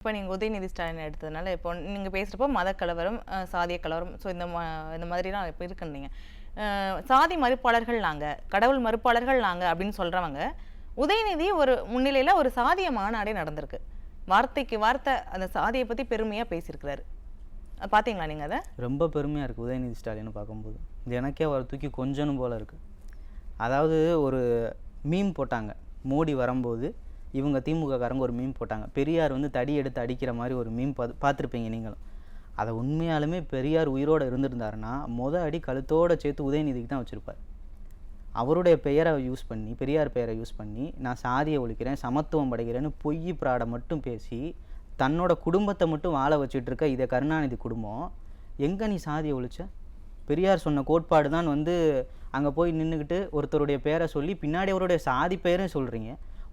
இப்போ நீங்கள் உதயநிதி ஸ்டாலின் எடுத்ததுனால இப்போ நீங்கள் பேசுகிறப்போ மத கலவரம் சாதிய கலவரம் ஸோ இந்த மாதிரிலாம் இப்போ இருக்குன்னீங்க. சாதி மறுப்பாளர்கள் நாங்கள், கடவுள் மறுப்பாளர்கள் நாங்கள் அப்படின்னு சொல்கிறவங்க உதயநிதி ஒரு முன்னிலையில் ஒரு சாதிய மாநாடே நடந்திருக்கு. வார்த்தைக்கு வார்த்தை அந்த சாதியை பற்றி பெருமையாக பேசியிருக்கிறாரு. பார்த்தீங்களா நீங்கள் அதை? ரொம்ப பெருமையாக இருக்குது உதயநிதி ஸ்டாலின் பார்க்கும்போது. இது எனக்கே அவர் தூக்கி கொஞ்சம் போல் இருக்குது. அதாவது ஒரு மீம் போட்டாங்க மோடி வரும்போது, இவங்க திமுககாரங்க ஒரு மீம் போட்டாங்க. பெரியார் வந்து தடி எடுத்து அடிக்கிற மாதிரி ஒரு மீம் பார்த்துருப்பீங்க நீங்களும். அதை உண்மையாலுமே பெரியார் உயிரோடு இருந்திருந்தாருன்னா அடி கழுத்தோடு சேர்த்து உதயநிதிக்கு தான் வச்சுருப்பார். அவருடைய பெயரை யூஸ் பண்ணி, பெரியார் பெயரை யூஸ் பண்ணி நான் சாதியை ஒழிக்கிறேன், சமத்துவம் படைக்கிறேன்னு பொய் பிராடை மட்டும் பேசி தன்னோட குடும்பத்தை மட்டும் வாழ வச்சுட்டு இருக்க இதை கருணாநிதி குடும்பம் எங்கே நீ சாதியை ஒழிச்ச? பெரியார் சொன்ன கோட்பாடு தான் வந்து அங்கே போய் நின்றுக்கிட்டு ஒருத்தருடைய பேரை சொல்லி பின்னாடி அவருடைய சாதி பெயரும் சொல்கிறீங்க.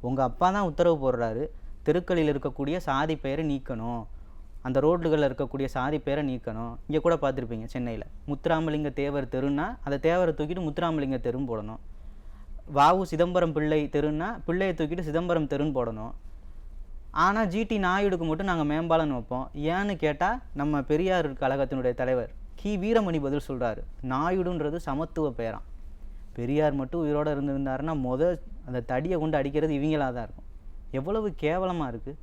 உங்கள் அப்பா தான் உத்தரவு போடுறாரு, தெருக்களில் இருக்கக்கூடிய சாதி பெயரை நீக்கணும், அந்த ரோடுகளில் இருக்கக்கூடிய சாதி பெயரை நீக்கணும். இங்கே கூட பார்த்துருப்பீங்க சென்னையில் முத்துராமலிங்க தேவர் தெருன்னா அந்த தேவரை தூக்கிட்டு முத்துராமலிங்க தெருன்னு போடணும். வாவு சிதம்பரம் பிள்ளை தெருன்னா பிள்ளையை தூக்கிட்டு சிதம்பரம் தெருன்னு போடணும். ஆனால் ஜிடி நாயுடுக்கு மட்டும் நாங்கள் மேம்பாலம்னு வைப்போம். ஏன்னு கேட்டால் நம்ம பெரியார் கழகத்தினுடைய தலைவர் கி வீரமணி பதில் சொல்கிறாரு, நாயுடுன்றது சமத்துவ பெயரான். பெரியார் மட்டும் உயிரோடு இருந்திருந்தாருன்னா அந்த தடியை கொண்டு அடிக்கிறது இவங்களாக தான் இருக்கும். எவ்வளவு கேவலமாக இருக்குது.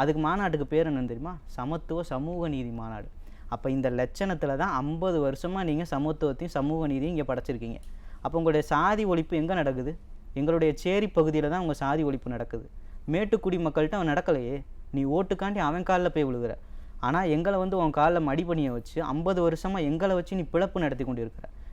அதுக்கு மாநாட்டுக்கு பேர் என்னன்னு தெரியுமா? சமத்துவ சமூக நீதி மாநாடு. அப்போ இந்த லட்சணத்தில் தான் 50 வருஷமாக நீங்கள் சமத்துவத்தையும் சமூக நீதியும் இங்கே படைச்சிருக்கீங்க. அப்போ உங்களுடைய சாதி ஒழிப்பு எங்கே நடக்குது? எங்களுடைய சேரி பகுதியில் தான் உங்கள் சாதி ஒழிப்பு நடக்குது. மேட்டுக்குடி மக்கள்கிட்ட அவன் நடக்கலையே. நீ ஓட்டுக்காண்டி அவன் காலில் போய் விழுகிற. ஆனால் எங்களை வந்து உன் காலில் மடிப்பணியை வச்சு 50 வருஷமாக எங்களை வச்சு நீ பிழப்பு நடத்தி கொண்டு இருக்கிற.